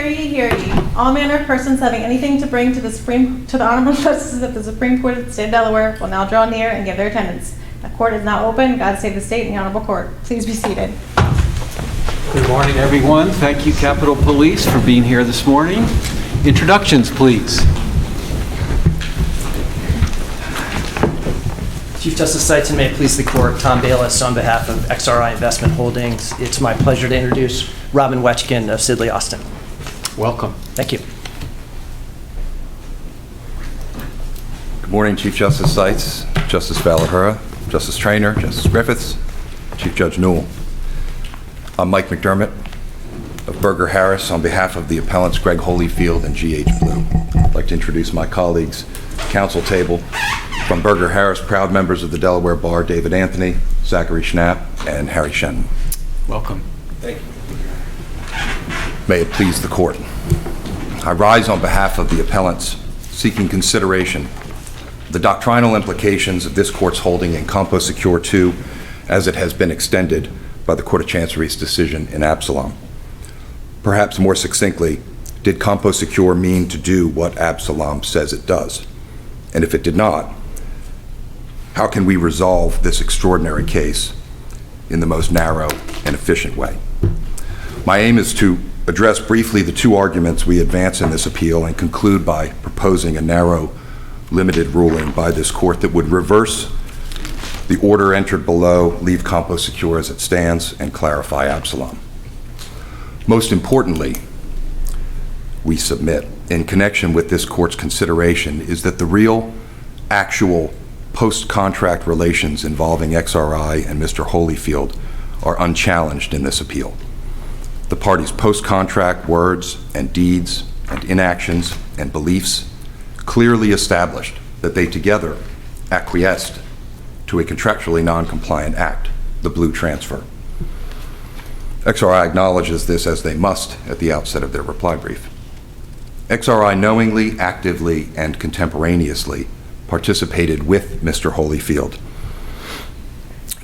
hear ye. All manner of persons having anything to bring to the honorable justices of the Supreme Court of the State of Delaware will now draw near and give their attendance. The court is now open. God save the state and the honorable court. Please be seated. Good morning, everyone. Thank you, Capitol Police, for being here this morning. Introductions, please. Chief Justice Seitz, and may it please the court, Tom Bayless on behalf of XRI Investment Holdings. It's my pleasure to introduce Robin Wetchkin of Sidley Austin. Welcome. Thank you. Good morning, Chief Justice Seitz, Justice Valahura, Justice Traynor, Justice Griffiths, Chief Judge Newell. I'm Mike McDermott of Berger Harris on behalf of the appellants Greg Holifield and G.H. Blue. I'd like to introduce my colleagues, counsel table. From Berger Harris, proud members of the Delaware Bar, David Anthony, Zachary Schnapp, and Harry Shen. Welcome. Thank you. May it please the court. I rise on behalf of the appellants seeking consideration the doctrinal implications of this court's holding in Compo Secure 2 as it has been extended by the Court of Chancery's decision in Absalom. Perhaps more succinctly, did Compo Secure mean to do what Absalom says it does? And if it did not, how can we resolve this extraordinary case in the most narrow and efficient way? My aim is to address briefly the two arguments we advance in this appeal and conclude by proposing a narrow, limited ruling by this court that would reverse the order entered below, leave Compo Secure as it stands, and clarify Absalom. Most importantly, we submit, in connection with this court's consideration, is that the real, actual, post-contract relations involving XRI and Mr. Holifield are unchallenged in this appeal. The parties' post-contract words and deeds and inactions and beliefs clearly established that they together acquiesced to a contractually non-compliant act, the Blue Transfer. XRI acknowledges this as they must at the outset of their reply brief. XRI knowingly, actively, and contemporaneously participated with Mr. Holifield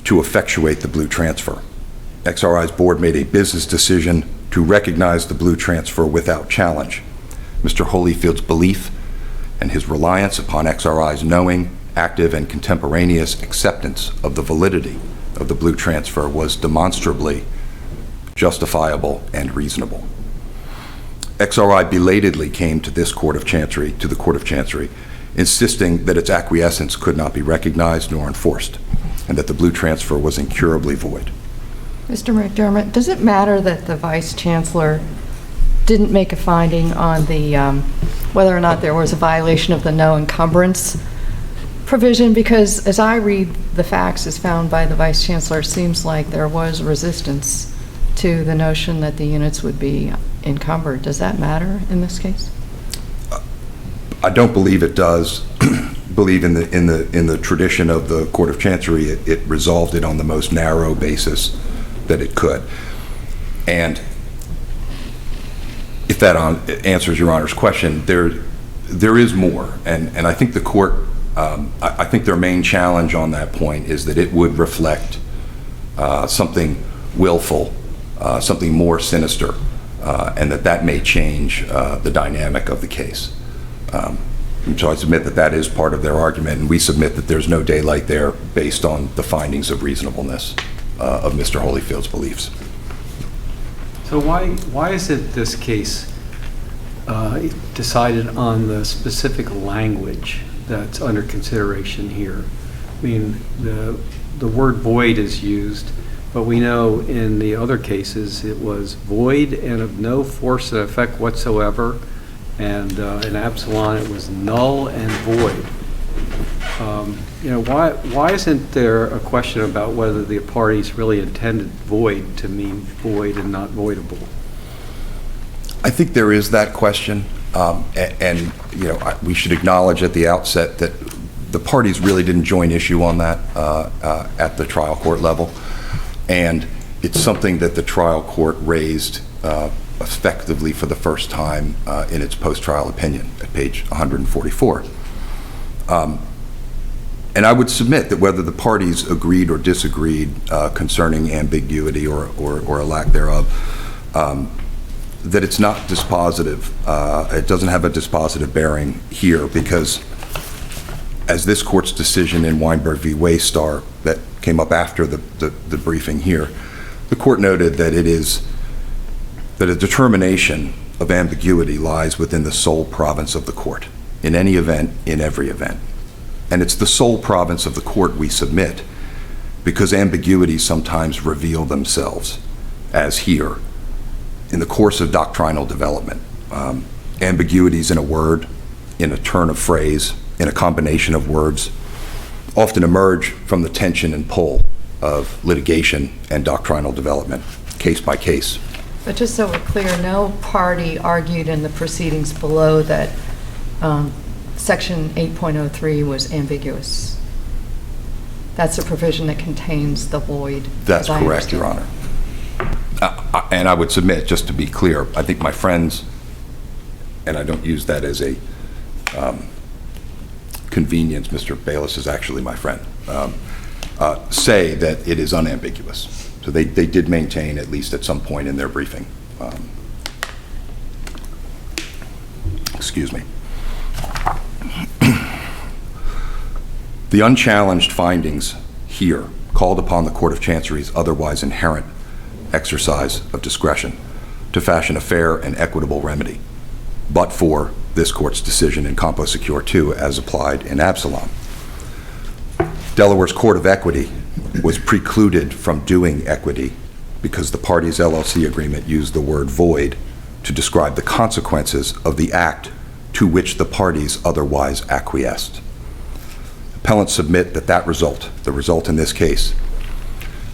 to effectuate the Blue Transfer. XRI's board made a business decision to recognize the Blue Transfer without challenge. Mr. Holifield's belief and his reliance upon XRI's knowing, active, and contemporaneous acceptance of the validity of the Blue Transfer was demonstrably justifiable and reasonable. XRI belatedly came to the Court of Chancery, insisting that its acquiescence could not be recognized nor enforced, and that the Blue Transfer was incurably void. Mr. McDermott, does it matter that the Vice Chancellor didn't make a finding on the whether or not there was a violation of the no encumbrance provision? Because as I read the facts as found by the Vice Chancellor, it seems like there was resistance to the notion that the units would be encumbered. Does that matter in this case? I don't believe it does. Believe in the tradition of the Court of Chancery, it resolved it on the most narrow basis that it could. And if that answers Your Honor's question, there is more. And I think the court, I think their main challenge on that point is that it would reflect something willful, something more sinister, and that may change the dynamic of the case. So I submit that is part of their argument, and we submit that there's no daylight there based on the findings of reasonableness of Mr. Holifield's beliefs. So why isn't this case decided on the specific language that's under consideration here? I mean, the word void is used, but we know in the other cases it was void and of no force or effect whatsoever, and in Absalom it was null and void. Why isn't there a question about whether the parties really intended void to mean void and not voidable? I think there is that question, and we should acknowledge at the outset that the parties really didn't join issue on that at the trial court level, and it's something that the trial court raised effectively for the first time in its post-trial opinion at page 144. And I would submit that whether the parties agreed or disagreed concerning ambiguity or a lack thereof, that it's not dispositive. It doesn't have a dispositive bearing here because, as this court's decision in Weinberg v. Waystar that came up after the briefing here, the court noted that that a determination of ambiguity lies within the sole province of the court, in any event, in every event. And it's the sole province of the court we submit because ambiguities sometimes reveal themselves, as here, in the course of doctrinal development. Ambiguities in a word, in a turn of phrase, in a combination of words, often emerge from the tension and pull of litigation and doctrinal development, case by case. But just so we're clear, no party argued in the proceedings below that Section 8.03 was ambiguous. That's a provision that contains the void. That's correct, Your Honor. And I would submit, just to be clear, I think my friends, and I don't use that as a convenience, Mr. Bayless is actually my friend, say that it is unambiguous. So they did maintain, at least at some point in their briefing. Excuse me. The unchallenged findings here called upon the Court of Chancery's otherwise inherent exercise of discretion to fashion a fair and equitable remedy, but for this court's decision in Compo Secure 2 as applied in Absalom. Delaware's Court of Equity was precluded from doing equity because the parties' LLC agreement used the word void to describe the consequences of the act to which the parties otherwise acquiesced. Appellants submit that that result, the result in this case,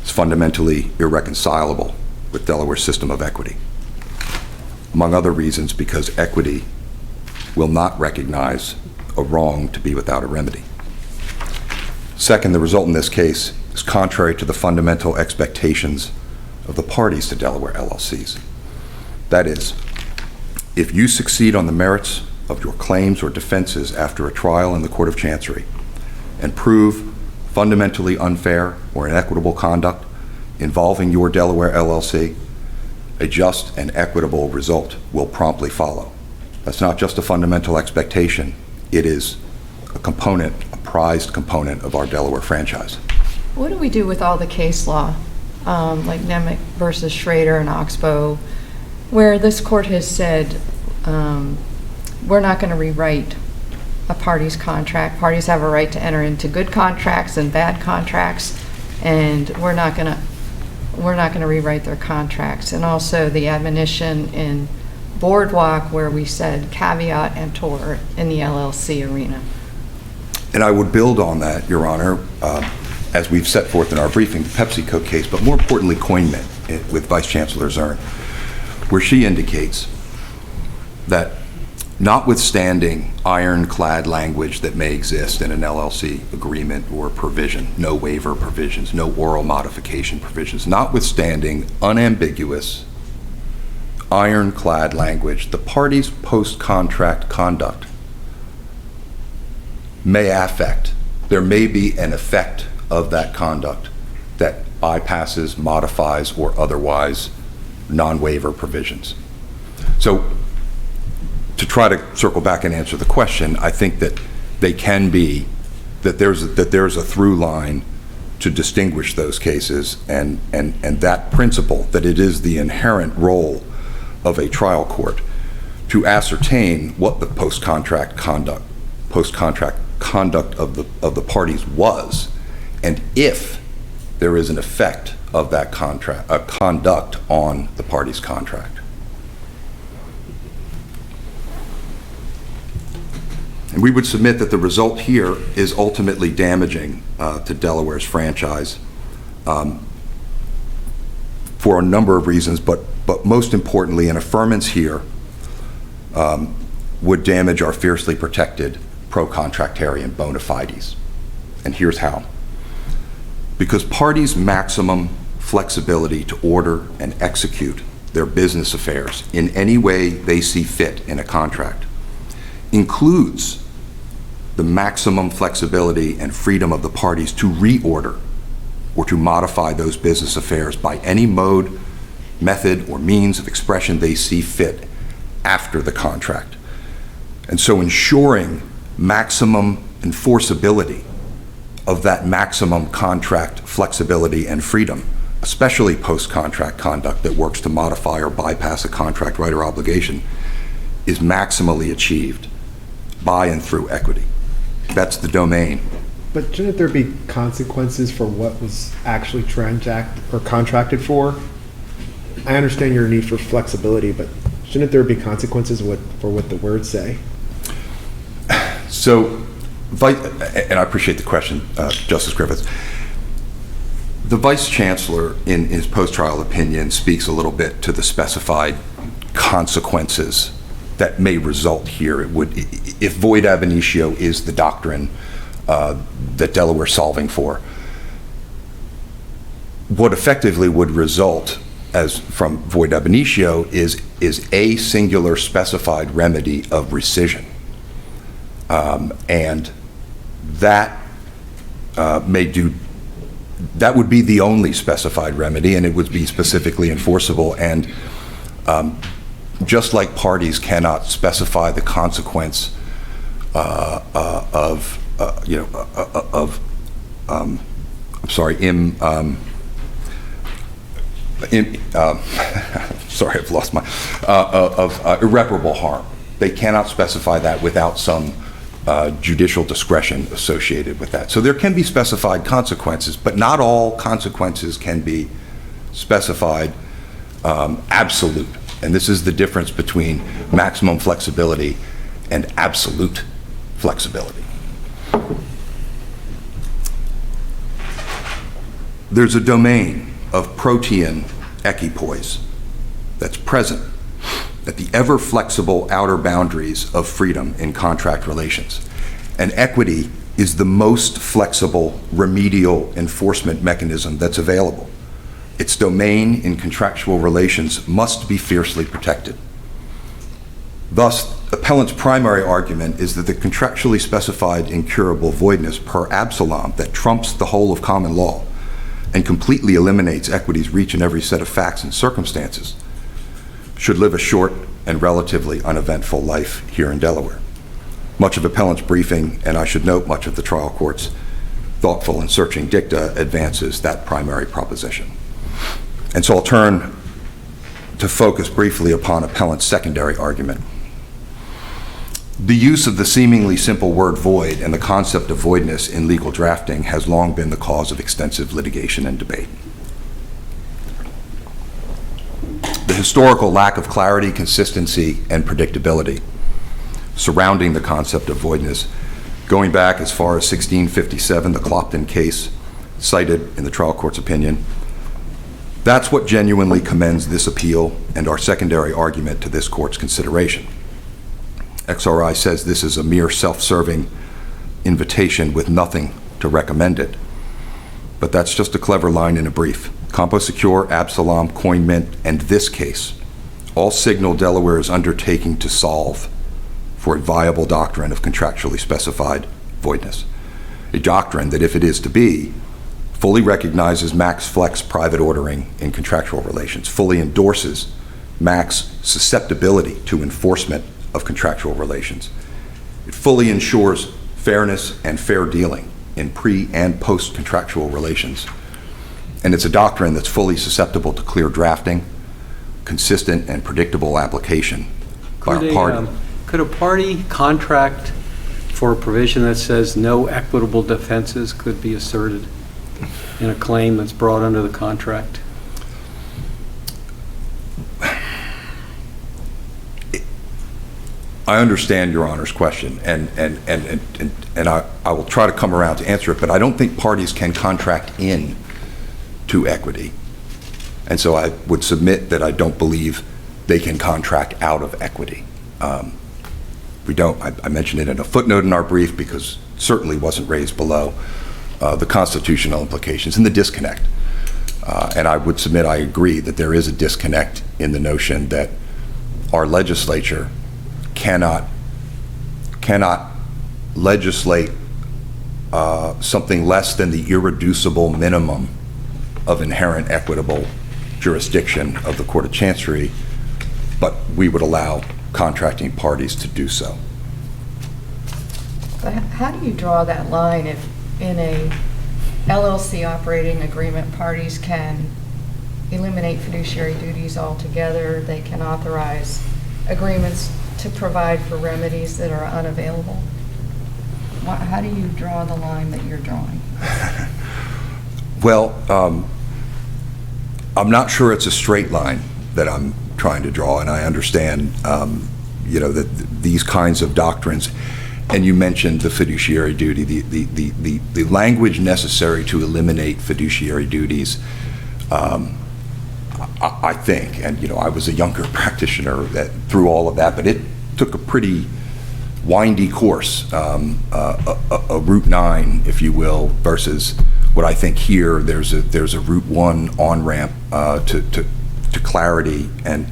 is fundamentally irreconcilable with Delaware's system of equity, among other reasons because equity will not recognize a wrong to be without a remedy. Second, the result in this case is contrary to the fundamental expectations of the parties to Delaware LLCs. That is, if you succeed on the merits of your claims or defenses after a trial in the Court of Chancery and prove fundamentally unfair or inequitable conduct involving your Delaware LLC, a just and equitable result will promptly follow. That's not just a fundamental expectation, it is a component, a prized component of our Delaware franchise. What do we do with all the case law, like Nemec versus Schrader and Oxbow, where this court has said, we're not going to rewrite a party's contract. Parties have a right to enter into good contracts and bad contracts, and we're not going to rewrite their contracts. And also the admonition in Boardwalk where we said caveat emptor in the LLC arena. And I would build on that, Your Honor, as we've set forth in our briefing, the PepsiCo case, but more importantly, Coinment with Vice Chancellor Zern, where she indicates that notwithstanding ironclad language that may exist in an LLC agreement or provision, no waiver provisions, no oral modification provisions, notwithstanding unambiguous, ironclad language, the parties' post-contract conduct may affect, there may be an effect of that conduct that bypasses, modifies, or otherwise non-waiver provisions. So to try to circle back and answer the question, I think that they can be, that there's a through line to distinguish those cases, and that principle, that it is the inherent role of a trial court to ascertain what the post-contract conduct of the parties was, and if there is an effect of that conduct on the party's contract. And we would submit that the result here is ultimately damaging to Delaware's franchise for a number of reasons, but most importantly, an affirmance here would damage our fiercely protected pro-contractarian bona fides. And here's how. Because parties' maximum flexibility to order and execute their business affairs in any way they see fit in a contract includes the maximum flexibility and freedom of the parties to reorder or to modify those business affairs by any mode method, or means of expression they see fit after the contract. And so ensuring maximum enforceability of that maximum contract flexibility and freedom, especially post-contract conduct that works to modify or bypass a contract right or obligation, is maximally achieved by and through equity. That's the domain. But shouldn't there be consequences for what was actually contracted for? I understand your need for flexibility, but shouldn't there be consequences for what the words say? So, and I appreciate the question, Justice Griffiths. The Vice Chancellor, in his post-trial opinion, speaks a little bit to the specified consequences that may result here. It would, if void ab initio is the doctrine that Delaware's solving for, what effectively would result as from void ab initio is a singular specified remedy of rescission. And that that would be the only specified remedy, and it would be specifically enforceable. And just like parties cannot specify the consequence sorry, I've lost my, irreparable harm. They cannot specify that without some judicial discretion associated with that. So there can be specified consequences, but not all consequences can be specified absolute. And this is the difference between maximum flexibility and absolute flexibility. There's a domain of protean equipoise that's present at the ever-flexible outer boundaries of freedom in contract relations. And equity is the most flexible remedial enforcement mechanism that's available. Its domain in contractual relations must be fiercely protected. Thus, appellant's primary argument is that the contractually specified incurable voidness per Absalom that trumps the whole of common law and completely eliminates equity's reach in every set of facts and circumstances should live a short and relatively uneventful life here in Delaware. Much of appellant's briefing, and I should note much of the trial court's thoughtful and searching dicta, advances that primary proposition. And so I'll turn to focus briefly upon appellant's secondary argument. The use of the seemingly simple word void and the concept of voidness in legal drafting has long been the cause of extensive litigation and debate. The historical lack of clarity, consistency, and predictability surrounding the concept of voidness, going back as far as 1657, the Clopton case cited in the trial court's opinion, that's what genuinely commends this appeal and our secondary argument to this court's consideration. XRI says this is a mere self-serving invitation with nothing to recommend it. But that's just a clever line in a brief. CompoSecure, Absalom, CoinMint, and this case all signal Delaware's undertaking to solve for a viable doctrine of contractually specified voidness. A doctrine that, if it is to be, fully recognizes max flex private ordering in contractual relations, fully endorses max susceptibility to enforcement of contractual relations. It fully ensures fairness and fair dealing in pre- and post-contractual relations. And it's a doctrine that's fully susceptible to clear drafting, consistent and predictable application by a party. Could a party contract for a provision that says no equitable defenses could be asserted in a claim that's brought under the contract? I understand Your Honor's question, and I will try to come around to answer it, but I don't think parties can contract in to equity. And so I would submit that I don't believe they can contract out of equity. We don't. I mentioned it in a footnote in our brief because it certainly wasn't raised below the constitutional implications and the disconnect. And I would submit I agree that there is a disconnect in the notion that our legislature cannot legislate something less than the irreducible minimum of inherent equitable jurisdiction of the Court of Chancery, but we would allow contracting parties to do so. But how do you draw that line if in a LLC operating agreement, parties can eliminate fiduciary duties altogether, they can authorize agreements to provide for remedies that are unavailable? How do you draw the line that you're drawing? Well, I'm not sure it's a straight line that I'm trying to draw, and I understand, that these kinds of doctrines, and you mentioned the fiduciary duty, the language necessary to eliminate fiduciary duties, I think, and I was a younger practitioner through all of that, but it took a pretty windy course, a Route 9, if you will, versus what I think here, there's a Route 1 on-ramp to clarity and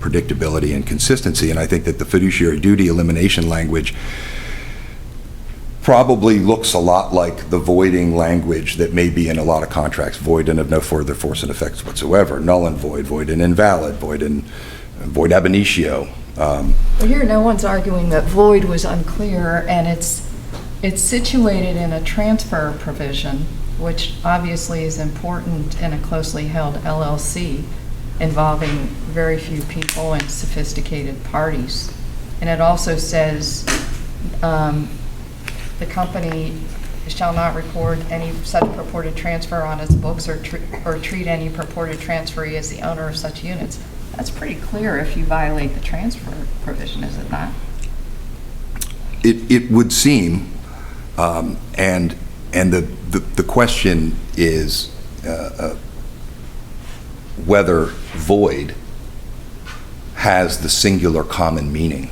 predictability and consistency. And I think that the fiduciary duty elimination language probably looks a lot like the voiding language that may be in a lot of contracts: void and of no further force and effects whatsoever, null and void, void and invalid, void ab initio. Well, here, no one's arguing that void was unclear, and it's situated in a transfer provision, which obviously is important in a closely held LLC involving very few people and sophisticated parties. And it also says the company shall not record any such purported transfer on its books or treat any purported transferee as the owner of such units. That's pretty clear if you violate the transfer provision, is it not? It would seem, and the question is whether void has the singular common meaning,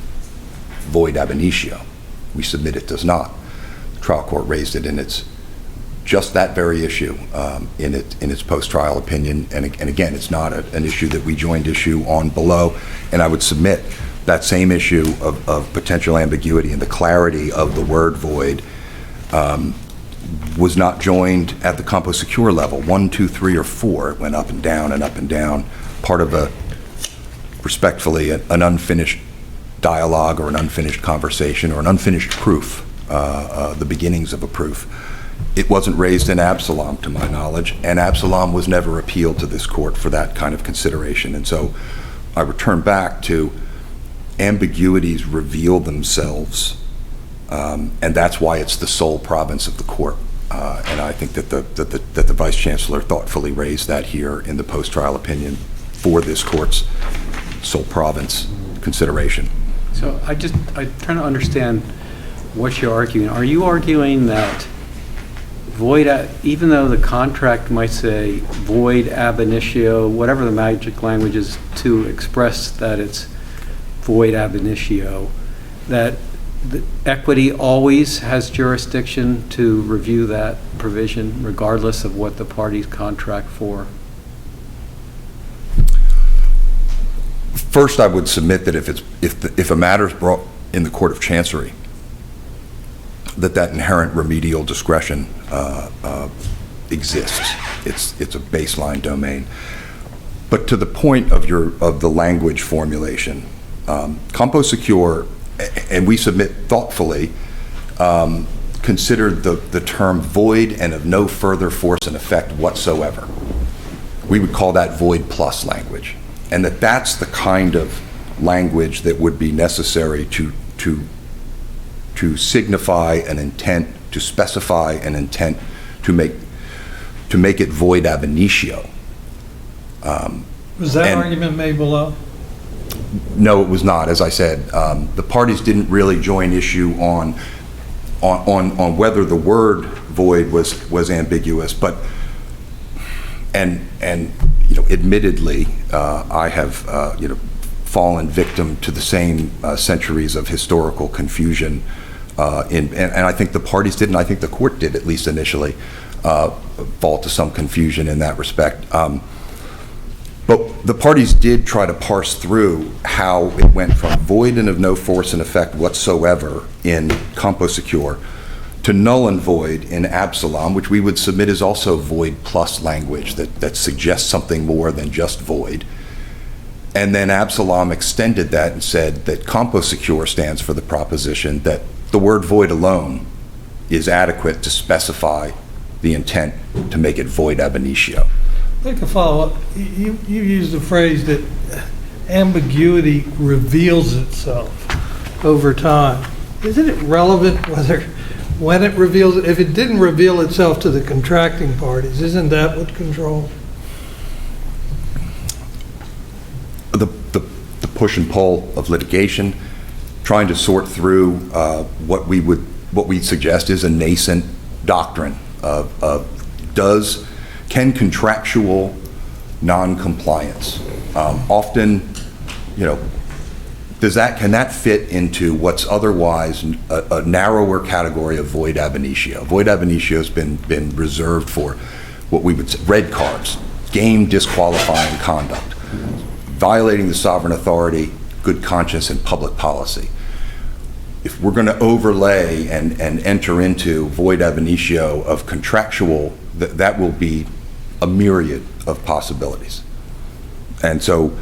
void ab initio. We submit it does not. The trial court raised it in its just that very issue in its post-trial opinion, and again, it's not an issue that we joined issue on below, and I would submit that same issue of potential ambiguity and the clarity of the word void was not joined at the CompoSecure level. 1, 2, 3, or 4, it went up and down and up and down, part of respectfully, an unfinished dialogue or an unfinished conversation or an unfinished proof, the beginnings of a proof. It wasn't raised in Absalom, to my knowledge, and Absalom was never appealed to this court for that kind of consideration. And so I return back to ambiguities reveal themselves, and that's why it's the sole province of the court. And I think that the Vice Chancellor thoughtfully raised that here in the post-trial opinion for this court's sole province consideration. So I'm trying to understand what you're arguing. Are you arguing that void, even though the contract might say void ab initio, whatever the magic language is to express that it's void ab initio, that the equity always has jurisdiction to review that provision regardless of what the parties contract for? First, I would submit that if a matter is brought in the Court of Chancery, that inherent remedial discretion exists. It's a baseline domain. But to the point of the language formulation, CompoSecure, and we submit thoughtfully, considered the term void and of no further force and effect whatsoever. We would call that void plus language, and that's the kind of language that would be necessary to signify an intent, to specify an intent, to make it void ab initio. Was that argument made below? No, it was not. As I said, the parties didn't really join issue on whether the word void was ambiguous, but and admittedly, I have fallen victim to the same centuries of historical confusion. And I think the parties did, and I think the court did, at least initially, fall to some confusion in that respect. But the parties did try to parse through how it went from void and of no force and effect whatsoever in CompoSecure to null and void in Absalom, which we would submit is also void plus language that suggests something more than just void. And then Absalom extended that and said that CompoSecure stands for the proposition that the word void alone is adequate to specify the intent to make it void ab initio. I'd like to follow up. You used the phrase that ambiguity reveals itself over time. Isn't it relevant when it reveals it? If it didn't reveal itself to the contracting parties, isn't that what controls? The push and pull of litigation, trying to sort through what we suggest is a nascent doctrine of can contractual non-compliance often, can that fit into what's otherwise a narrower category of void ab initio? Void ab initio has been reserved for what we would say red cards, game disqualifying conduct, violating the sovereign authority, good conscience, and public policy. If we're going to overlay and enter into void ab initio of contractual, that will be a myriad of possibilities. And so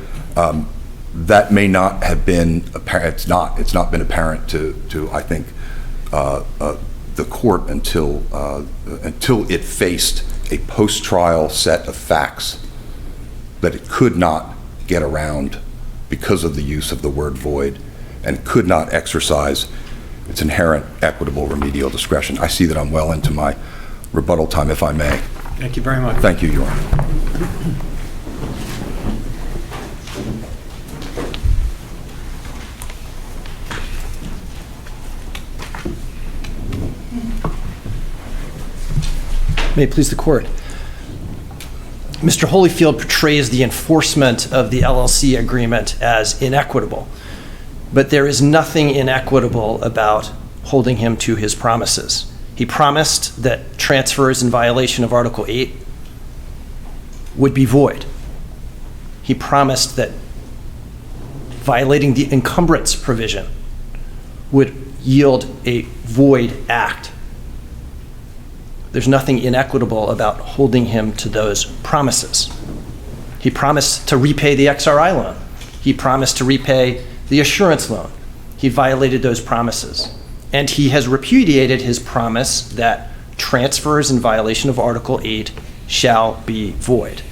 that may not have been apparent. It's not been apparent to I think the court until it faced a post-trial set of facts that it could not get around because of the use of the word void, and could not exercise its inherent equitable remedial discretion. I see that I'm well into my rebuttal time, if I may. Thank you very much. Thank you, Your Honor. May it please the court. Mr. Holifield portrays the enforcement of the LLC agreement as inequitable, but there is nothing inequitable about holding him to his promises. He promised that transfers in violation of Article 8 would be void. He promised that violating the encumbrance provision would yield a void act. There's nothing inequitable about holding him to those promises. He promised to repay the XRI loan. He promised to repay the assurance loan. He violated those promises. And he has repudiated his promise that transfers in violation of Article 8 shall be void.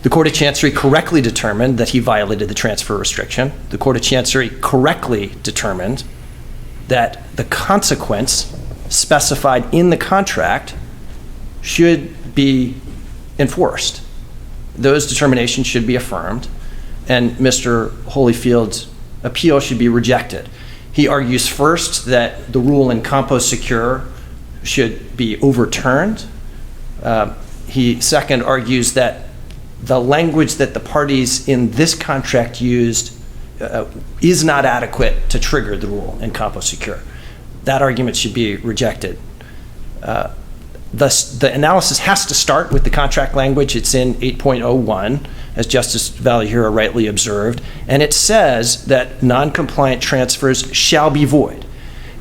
The Court of Chancery correctly determined that he violated the transfer restriction. The Court of Chancery correctly determined that the consequence specified in the contract should be enforced. Those determinations should be affirmed, and Mr. Holifield's appeal should be rejected. He argues first that the rule in CompoSecure should be overturned. He second argues that the language that the parties in this contract used is not adequate to trigger the rule in CompoSecure. That argument should be rejected. The analysis has to start with the contract language. It's in 8.01, as Justice Valahira rightly observed, and it says that non-compliant transfers shall be void.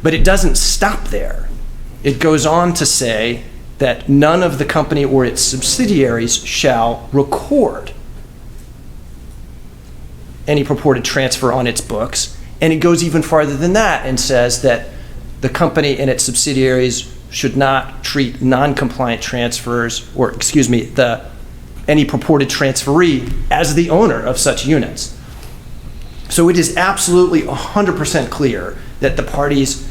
But it doesn't stop there. It goes on to say that none of the company or its subsidiaries shall record any purported transfer on its books, and it goes even farther than that and says that the company and its subsidiaries should not treat non-compliant transfers, or any purported transferee as the owner of such units. So it is absolutely 100% clear that the parties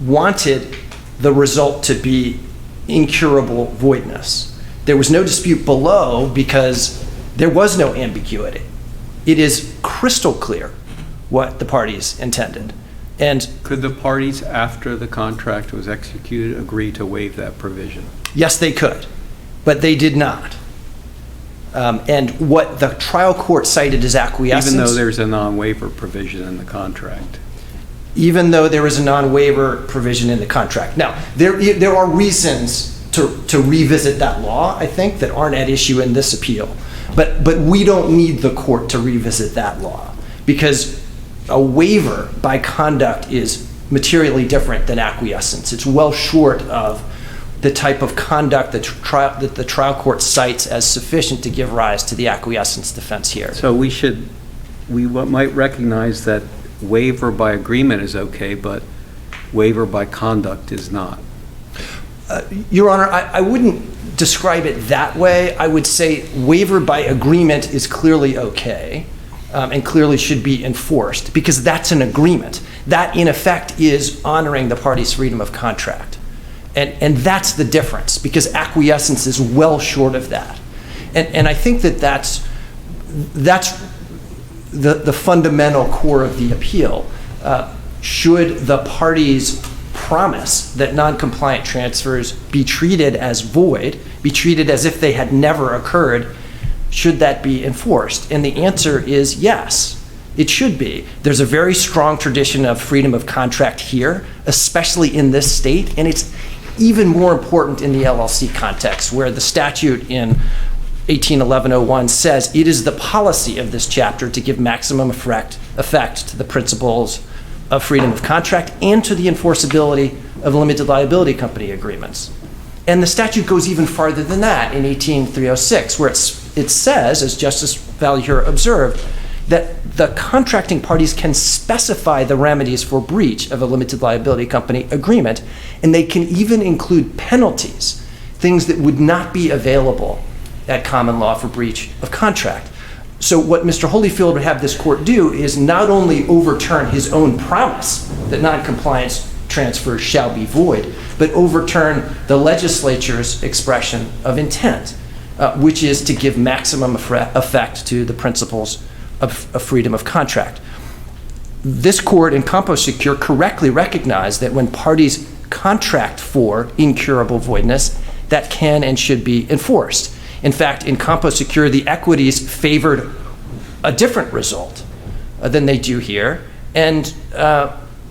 wanted the result to be incurable voidness. There was no dispute below because there was no ambiguity. It is crystal clear what the parties intended. And could the parties, after the contract was executed, agree to waive that provision? Yes, they could, but they did not. And what the trial court cited as acquiescence... Even though there's a non-waiver provision in the contract? Even though there is a non-waiver provision in the contract. Now, there are reasons to revisit that law, I think, that aren't at issue in this appeal. But we don't need the court to revisit that law, because a waiver by conduct is materially different than acquiescence. It's well short of the type of conduct that the trial court cites as sufficient to give rise to the acquiescence defense here. So we might recognize that waiver by agreement is okay, but waiver by conduct is not. Your Honor, I wouldn't describe it that way. I would say waiver by agreement is clearly okay and clearly should be enforced because that's an agreement. That, in effect, is honoring the party's freedom of contract. And that's the difference because acquiescence is well short of that. And I think that's the fundamental core of the appeal. Should the parties promise that non-compliant transfers be treated as void, be treated as if they had never occurred, should that be enforced? And the answer is yes, it should be. There's a very strong tradition of freedom of contract here, especially in this state, and it's even more important in the LLC context, where the statute in 181101 says it is the policy of this chapter to give maximum effect to the principles of freedom of contract and to the enforceability of limited liability company agreements. And the statute goes even farther than that in 18306, where it says, as Justice Valliere observed, that the contracting parties can specify the remedies for breach of a limited liability company agreement, and they can even include penalties, things that would not be available at common law for breach of contract. So what Mr. Holifield would have this court do is not only overturn his own promise that noncompliance transfers shall be void, but overturn the legislature's expression of intent, which is to give maximum effect to the principles of freedom of contract. This court in CompoSecure correctly recognized that when parties contract for incurable voidness, that can and should be enforced. In fact, in CompoSecure, the equities favored a different result than they do here. And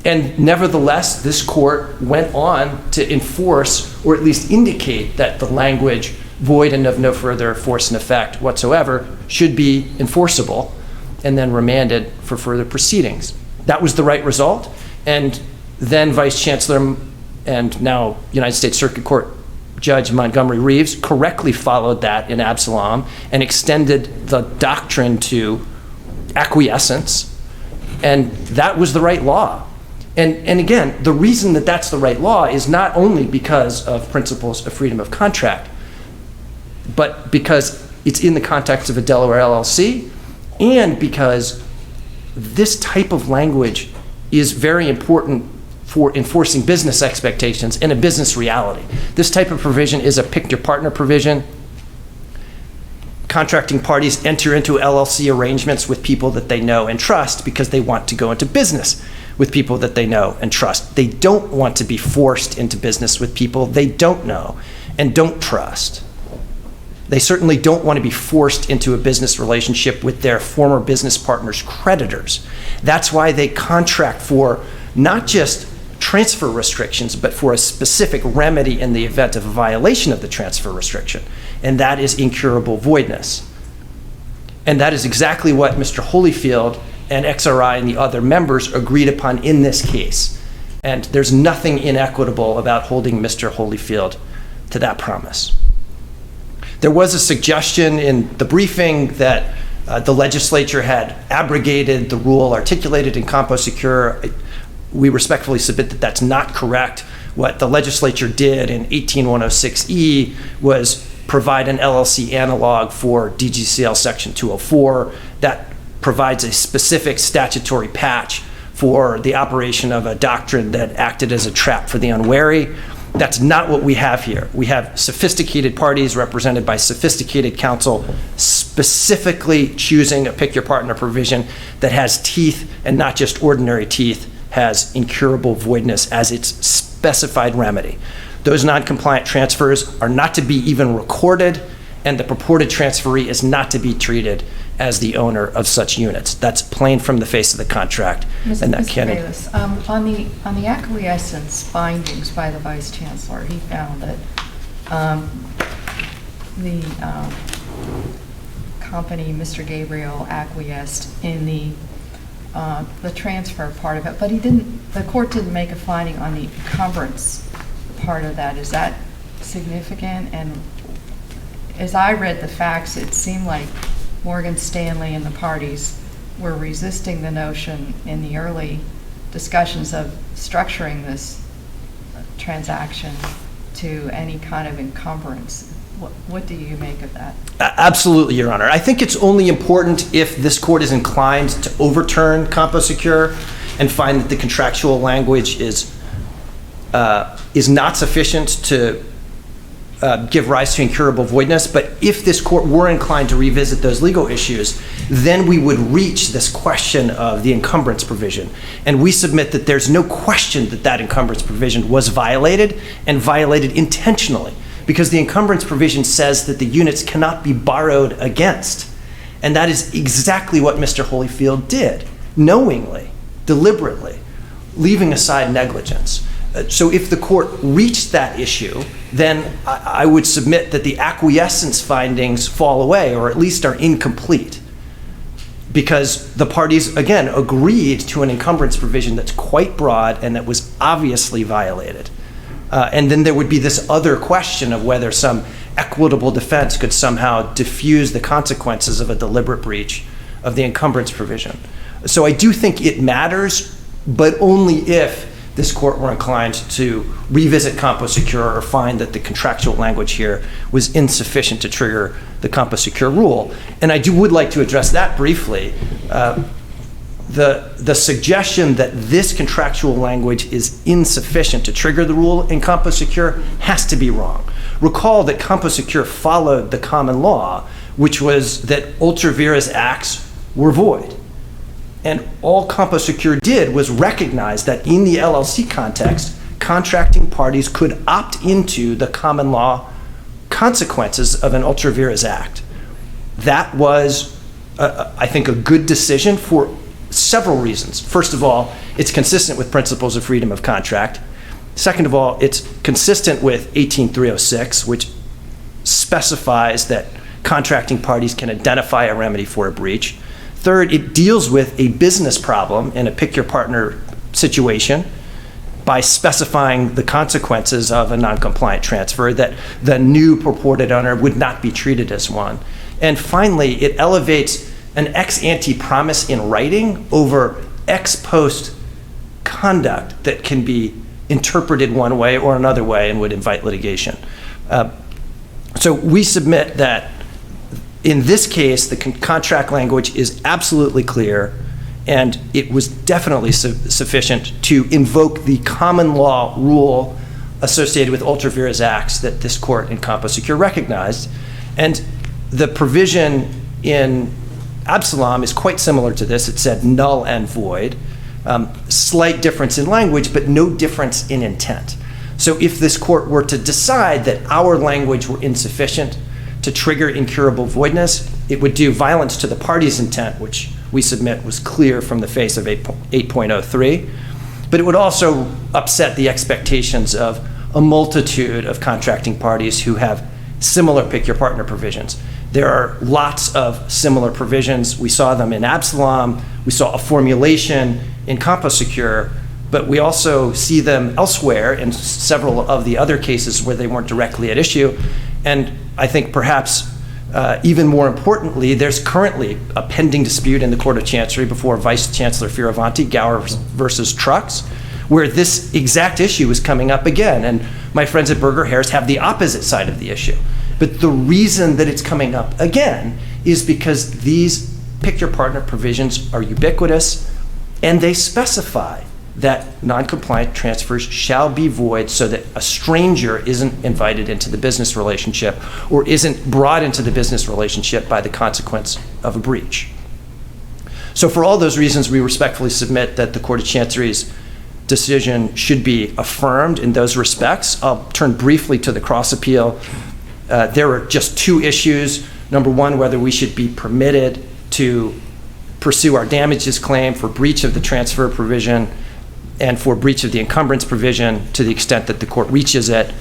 nevertheless, this court went on to enforce, or at least indicate that the language void and of no further force and effect whatsoever should be enforceable, and then remanded for further proceedings. That was the right result. And then Vice Chancellor and now United States Circuit Court Judge Montgomery Reeves correctly followed that in Absalom and extended the doctrine to acquiescence. And that was the right law. And again, the reason that that's the right law is not only because of principles of freedom of contract, but because it's in the context of a Delaware LLC, and because this type of language is very important for enforcing business expectations in a business reality. This type of provision is a pick-your-partner provision. Contracting parties enter into LLC arrangements with people that they know and trust because they want to go into business with people that they know and trust. They don't want to be forced into business with people they don't know and don't trust. They certainly don't want to be forced into a business relationship with their former business partner's creditors. That's why they contract for not just transfer restrictions, but for a specific remedy in the event of a violation of the transfer restriction, and that is incurable voidness. And that is exactly what Mr. Holifield and XRI and the other members agreed upon in this case. And there's nothing inequitable about holding Mr. Holifield to that promise. There was a suggestion in the briefing that the legislature had abrogated the rule articulated in CompoSecure. We respectfully submit that that's not correct. What the legislature did in 18106E was provide an LLC analog for DGCL Section 204 that provides a specific statutory patch for the operation of a doctrine that acted as a trap for the unwary. That's not what we have here. We have sophisticated parties represented by sophisticated counsel specifically choosing a pick-your-partner provision that has teeth and not just ordinary teeth, has incurable voidness as its specified remedy. Those non-compliant transfers are not to be even recorded, and the purported transferee is not to be treated as the owner of such units. That's plain from the face of the contract. And that Mr. Bayless, on the acquiescence findings by the Vice Chancellor, he found that the company, Mr. Gabriel, acquiesced in the the transfer part of it, but the court didn't make a finding on the encumbrance part of that. Is that significant? And as I read the facts, it seemed like Morgan Stanley and the parties were resisting the notion in the early discussions of structuring this transaction to any kind of encumbrance. What do you make of that? Absolutely, Your Honor. I think it's only important if this court is inclined to overturn CompoSecure and find that the contractual language is not sufficient to give rise to incurable voidness. But if this court were inclined to revisit those legal issues, then we would reach this question of the encumbrance provision. And we submit that there's no question that that encumbrance provision was violated, and violated intentionally, because the encumbrance provision says that the units cannot be borrowed against. And that is exactly what Mr. Holifield did, knowingly, deliberately, leaving aside negligence. So if the court reached that issue, then I would submit that the acquiescence findings fall away, or at least are incomplete, because the parties, again, agreed to an encumbrance provision that's quite broad and that was obviously violated. And then there would be this other question of whether some equitable defense could somehow diffuse the consequences of a deliberate breach of the encumbrance provision. So I do think it matters, but only if this court were inclined to revisit CompoSecure or find that the contractual language here was insufficient to trigger the CompoSecure rule. And I would like to address that briefly. The suggestion that this contractual language is insufficient to trigger the rule in CompoSecure has to be wrong. Recall that CompoSecure followed the common law, which was that ultra vires acts were void. And all CompoSecure did was recognize that in the LLC context, contracting parties could opt into the common law consequences of an ultra vires act. That was, I think, a good decision for several reasons. First of all, it's consistent with principles of freedom of contract. Second of all, it's consistent with 18306, which specifies that contracting parties can identify a remedy for a breach. Third, it deals with a business problem in a pick your partner situation by specifying the consequences of a non-compliant transfer, that the new purported owner would not be treated as one. And finally, it elevates an ex ante promise in writing over ex post conduct that can be interpreted one way or another way and would invite litigation. So we submit that in this case, the contract language is absolutely clear, and it was definitely sufficient to invoke the common law rule associated with ultra vires acts that this court in CompoSecure recognized. And the provision in Absalom is quite similar to this. It said null and void. Slight difference in language, but no difference in intent. So if this court were to decide that our language were insufficient to trigger incurable voidness, it would do violence to the party's intent, which we submit was clear from the face of 8.03. But it would also upset the expectations of a multitude of contracting parties who have similar pick your partner provisions. There are lots of similar provisions. We saw them in Absalom. We saw a formulation in CompoSecure, but we also see them elsewhere in several of the other cases where they weren't directly at issue. And I think perhaps even more importantly, there's currently a pending dispute in the Court of Chancery before Vice Chancellor Fioravanti, Gower versus Trucks, where this exact issue is coming up again. And my friends at Berger Harris have the opposite side of the issue. But the reason that it's coming up again is because these pick your partner provisions are ubiquitous, and they specify that non-compliant transfers shall be void so that a stranger isn't invited into the business relationship or isn't brought into the business relationship by the consequence of a breach. So for all those reasons, we respectfully submit that the Court of Chancery's decision should be affirmed in those respects. I'll turn briefly to the cross appeal. There are just two issues. Number one, whether we should be permitted to pursue our damages claim for breach of the transfer provision and for breach of the encumbrance provision to the extent that the court reaches it.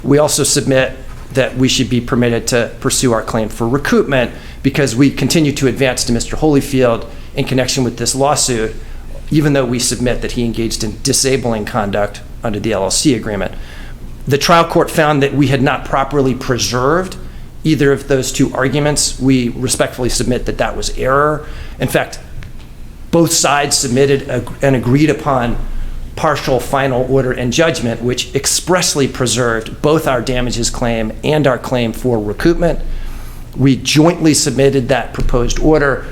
We also submit that we should be permitted to pursue our claim for recoupment because we continue to advance to Mr. Holifield in connection with this lawsuit, even though we submit that he engaged in disabling conduct under the LLC agreement. The trial court found that we had not properly preserved either of those two arguments. We respectfully submit that that was error. In fact, both sides submitted an agreed upon partial final order and judgment, which expressly preserved both our damages claim and our claim for recoupment. We jointly submitted that proposed order.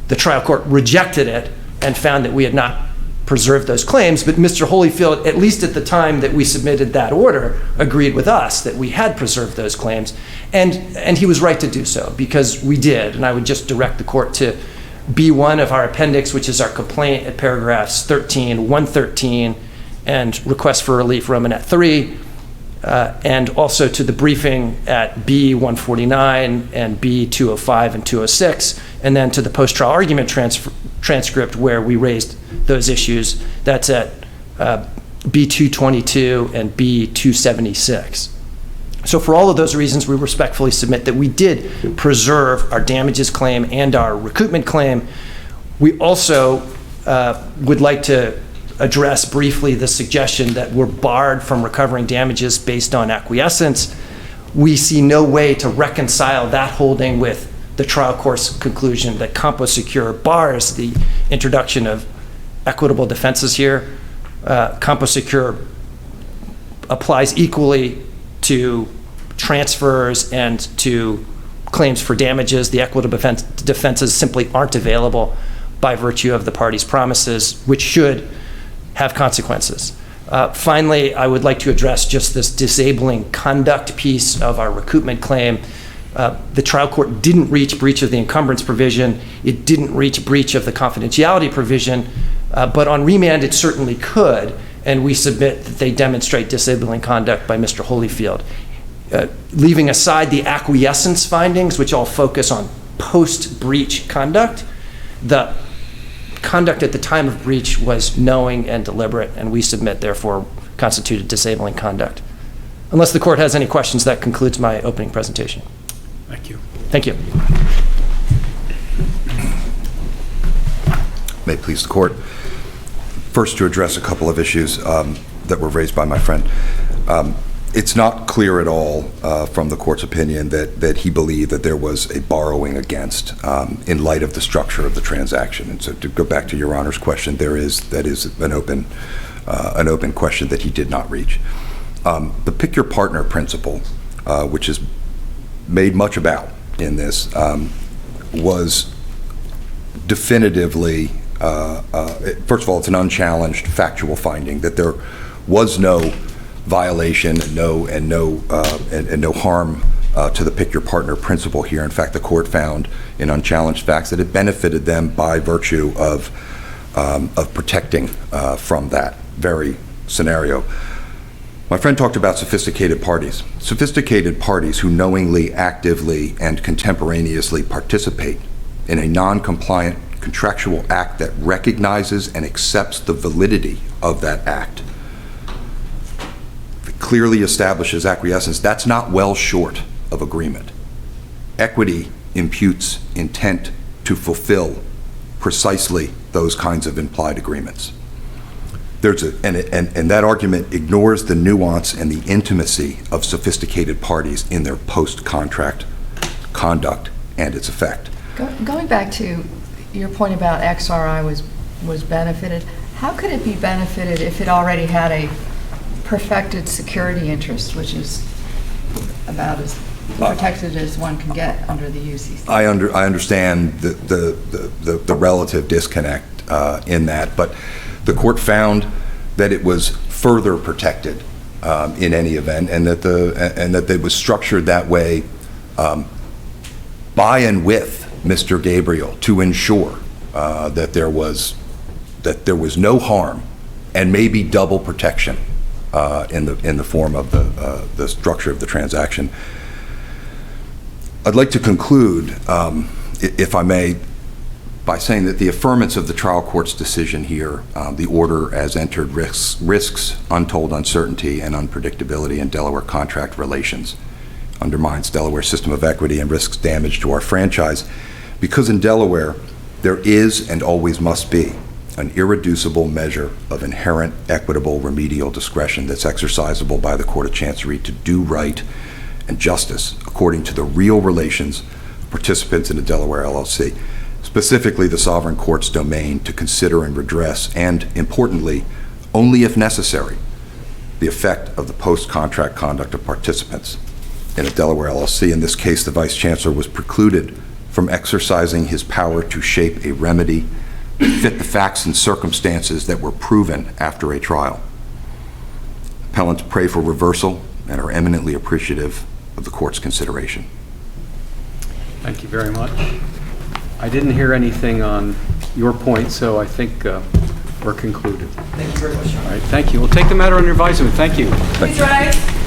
The trial court rejected it and found that we had not preserved those claims, but Mr. Holifield, at least at the time that we submitted that order, agreed with us that we had preserved those claims, and he was right to do so, because we did. And I would just direct the court to B1 of our appendix, which is our complaint at paragraphs 13, 113, and request for relief Romanet 3, and also to the briefing at B149 and B205 and 206, and then to the post-trial argument transcript where we raised those issues. That's at B222 and B276. So for all of those reasons, we respectfully submit that we did preserve our damages claim and our recoupment claim. We also would like to address briefly the suggestion that we're barred from recovering damages based on acquiescence. We see no way to reconcile that holding with the trial court's conclusion that CompoSecure bars the introduction of equitable defenses here. CompoSecure applies equally to transfers and to claims for damages. The equitable defenses simply aren't available by virtue of the parties' promises, which should have consequences. Finally, I would like to address just this disabling conduct piece of our recoupment claim. The trial court didn't reach breach of the encumbrance provision. It didn't reach breach of the confidentiality provision, but on remand it certainly could, and we submit that they demonstrate disabling conduct by Mr. Holifield. Leaving aside the acquiescence findings, which all focus on post-breach conduct, the conduct at the time of breach was knowing and deliberate, and we submit, therefore, constituted disabling conduct. Unless the court has any questions, that concludes my opening presentation. Thank you. Thank you. May it please the court. First, to address a couple of issues that were raised by my friend. It's not clear at all from the court's opinion that he believed that there was a borrowing against in light of the structure of the transaction. And so to go back to Your Honor's question, that is an open question that he did not reach. The pick your partner principle, which is made much about in this, was definitively, first of all, it's an unchallenged factual finding that there was no violation and no harm to the pick your partner principle here. In fact, the court found in unchallenged facts that it benefited them by virtue of protecting from that very scenario. My friend talked about sophisticated parties. Sophisticated parties who knowingly, actively, and contemporaneously participate in a non-compliant contractual act that recognizes and accepts the validity of that act, that clearly establishes acquiescence. That's not well short of agreement. Equity imputes intent to fulfill precisely those kinds of implied agreements. And that argument ignores the nuance and the intimacy of sophisticated parties in their post-contract conduct and its effect. Going back to your point about XRI was benefited, how could it be benefited if it already had a perfected security interest, which is about as protected as one can get under the UCC? I understand the relative disconnect in that, but the court found that it was further protected in any event, and that it was structured that way by and with Mr. Gabriel to ensure that there was no harm and maybe double protection in the form of the structure of the transaction. I'd like to conclude, if I may, by saying that the affirmance of the trial court's decision here, the order as entered risks untold uncertainty and unpredictability in Delaware contract relations, undermines Delaware's system of equity, and risks damage to our franchise, because in Delaware, There is and always must be an irreducible measure of inherent equitable remedial discretion that's exercisable by the Court of Chancery to do right and justice according to the real relations of participants in the Delaware LLC, specifically the sovereign court's domain to consider and redress, and importantly, only if necessary, the effect of the post-contract conduct of participants in a Delaware LLC. In this case, the Vice Chancellor was precluded from exercising his power to shape a remedy that fit the facts and circumstances that were proven after a trial. Appellants pray for reversal and are eminently appreciative of the court's consideration. Thank you very much. I didn't hear anything on your point, so I think we're concluded. Thank you very much. All right, thank you. We'll take the matter under advisement. Thank you. Please rise.